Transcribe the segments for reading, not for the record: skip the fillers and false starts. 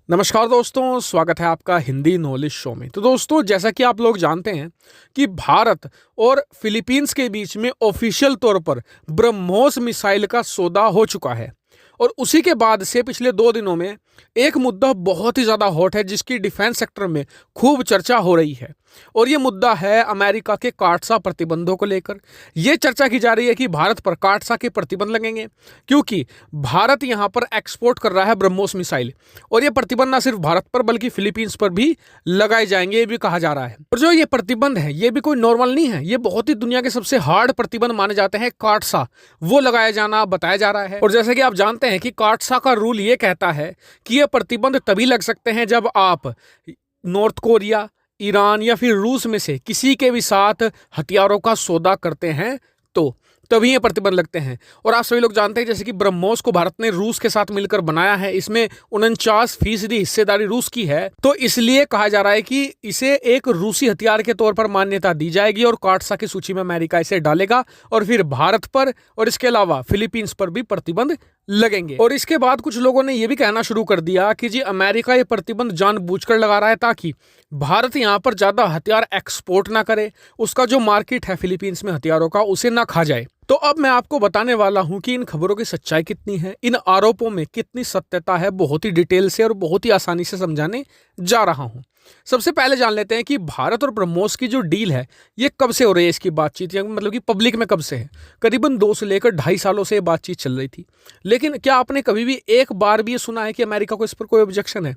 नमस्कार दोस्तों, स्वागत है आपका हिंदी नॉलेज शो में। तो दोस्तों, जैसा कि आप लोग जानते हैं कि भारत और फिलीपींस के बीच में ऑफिशियल तौर पर ब्रह्मोस मिसाइल का सौदा हो चुका है। और उसी के बाद से पिछले 2 दिनों में एक मुद्दा बहुत ही ज़्यादा हॉट है, जिसकी डिफेंस सेक्टर में खूब चर्चा हो रही है। और ये मुद्दा है अमेरिका के काटसा प्रतिबंधों को लेकर। ये चर्चा की जा रही है कि भारत पर काटसा के प्रतिबंध लगेंगे, क्योंकि भारत यहाँ पर एक्सपोर्ट कर रहा है ब्रह्मोस मिसाइल। और ये प्रतिबंध न सिर्फ भारत पर बल्कि फिलीपींस पर भी लगाए जाएंगे, ये भी कहा जा रहा है। और जो ये प्रतिबंध है, ये भी कोई नॉर्मल नहीं है, ये बहुत ही दुनिया के सबसे हार्ड प्रतिबंध माने जाते हैं। काटसा वो लगाया जाना बताया जा रहा है। और जैसे कि आप जानते हैं कि काटसा का रूल ये कहता है कि ये प्रतिबंध तभी लग सकते हैं जब आप नॉर्थ कोरिया, ईरान या फिर रूस में से किसी के भी साथ हथियारों का सौदा करते हैं, तो तभी ये प्रतिबंध लगते हैं। और आप सभी लोग जानते हैं जैसे कि ब्रह्मोस को भारत ने रूस के साथ मिलकर बनाया है, इसमें 49% हिस्सेदारी रूस की है। तो इसलिए कहा जा रहा है कि इसे एक रूसी हथियार के तौर पर मान्यता दी जाएगी और काटसा की सूची में अमेरिका इसे डालेगा। और फिर भारत पर और इसके अलावा फिलीपींस पर भी प्रतिबंध लगेंगे। और इसके बाद कुछ लोगों ने यह भी कहना शुरू कर दिया कि जी अमेरिका ये प्रतिबंध जानबूझकर लगा रहा है ताकि भारत यहां पर ज्यादा हथियार एक्सपोर्ट ना करे, उसका जो मार्केट है फिलीपींस में हथियारों का उसे ना खा जाए। तो अब मैं आपको बताने वाला हूं कि इन खबरों की सच्चाई कितनी है, इन आरोपों में कितनी सत्यता है, बहुत ही डिटेल से और बहुत ही आसानी से समझाने जा रहा हूं। सबसे पहले जान लेते हैं कि भारत और ब्रह्मोस की जो डील है ये कब से हो रही है। इसकी बातचीत या मतलब कि पब्लिक में कब से है? करीबन 2 से लेकर 2.5 सालों से ये बातचीत चल रही थी। लेकिन क्या आपने कभी भी एक बार भी ये सुना है कि अमेरिका को इस पर कोई ऑब्जेक्शन है?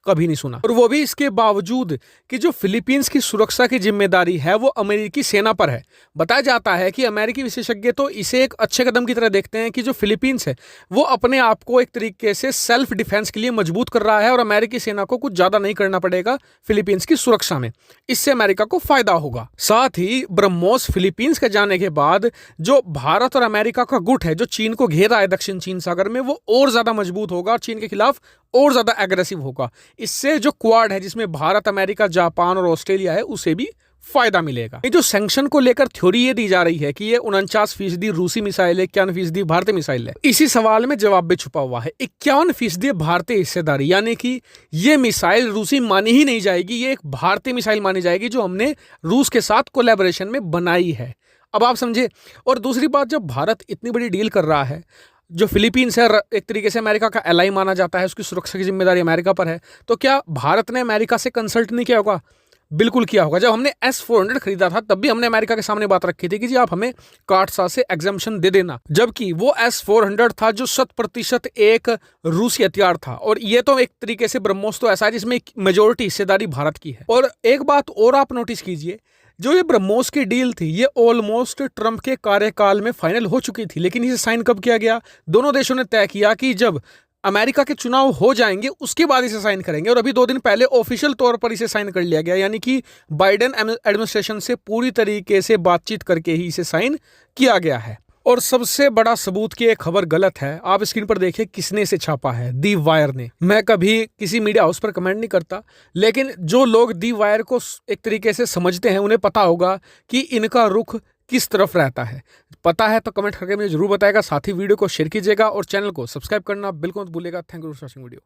कभी नहीं सुना। और वो भी इसके बावजूद कि जो फिलीपींस की सुरक्षा की जिम्मेदारी है वो अमेरिकी सेना पर है। बताया जाता है कि अमेरिकी विशेषज्ञ तो इसे एक अच्छे कदम की तरह देखते हैं कि जो फिलीपींस है वो अपने आप को एक तरीके से सेल्फ डिफेंस के लिए मजबूत कर रहा है और अमेरिकी सेना को कुछ ज्यादा नहीं करना पड़ेगा फिलीपींस की सुरक्षा में। इससे अमेरिका को फायदा होगा। साथ ही ब्रह्मोस फिलीपींस के जाने के बाद जो भारत और अमेरिका का गुट है जो चीन को घेर रहा है दक्षिण चीन सागर में, वो और ज्यादा मजबूत होगा और चीन के खिलाफ और ज्यादा एग्रेसिव होगा। इससे जो क्वाड है जिसमें भारत, अमेरिका, जापान और ऑस्ट्रेलिया है उसे भी फायदा मिलेगा। ये जो सैंक्शन को लेकर थ्योरी ये दी जा रही है कि ये 49% रूसी मिसाइल है, 51% भारतीय मिसाइल है, इसी सवाल में जवाब भी छुपा हुआ है। 51% भारतीय हिस्सेदारी, यानी कि ये मिसाइल रूसी मानी ही नहीं जाएगी, ये एक भारतीय मिसाइल मानी जाएगी जो हमने रूस के साथ कोलैबोरेशन में बनाई है। अब आप समझे। और दूसरी बात, जब भारत इतनी बड़ी डील कर रहा है, जो फिलीपींस है एक तरीके से अमेरिका का एलाई माना जाता है, उसकी सुरक्षा की जिम्मेदारी अमेरिका पर है, तो क्या भारत ने अमेरिका से कंसल्ट नहीं किया होगा? बिल्कुल किया होगा। जब हमने S-400 खरीदा था तब भी हमने अमेरिका के सामने बात रखी थी कि जी आप हमें काटसा से एग्जम्पशन दे देना, जबकि वो S-400 था जो 100% एक रूसी हथियार था। और ये तो एक तरीके से ब्रह्मोस तो ऐसा है जिसमें मेजोरिटी हिस्सेदारी भारत की है। और एक बात और आप नोटिस कीजिए, जो ये ब्रह्मोस की डील थी ये ऑलमोस्ट ट्रंप के कार्यकाल में फाइनल हो चुकी थी, लेकिन इसे साइन कब किया गया? दोनों देशों ने तय किया कि जब अमेरिका के चुनाव हो जाएंगे उसके बाद इसे साइन करेंगे। और अभी 2 दिन पहले ऑफिशियल तौर पर इसे साइन कर लिया गया, यानी कि बाइडेन एडमिनिस्ट्रेशन से पूरी तरीके से बातचीत करके ही इसे साइन किया गया है। और सबसे बड़ा सबूत कि ये खबर गलत है, आप स्क्रीन पर देखिए किसने इसे छापा है। दी वायर ने। मैं कभी किसी मीडिया हाउस पर कमेंट नहीं करता, लेकिन जो लोग दी वायर को एक तरीके से समझते हैं उन्हें पता होगा कि इनका रुख किस तरफ रहता है। पता है तो कमेंट करके मुझे जरूर बताएगा। साथ ही वीडियो को शेयर कीजिएगा और चैनल को सब्सक्राइब करना बिल्कुल मत भूलिएगा। Thank you for watching video.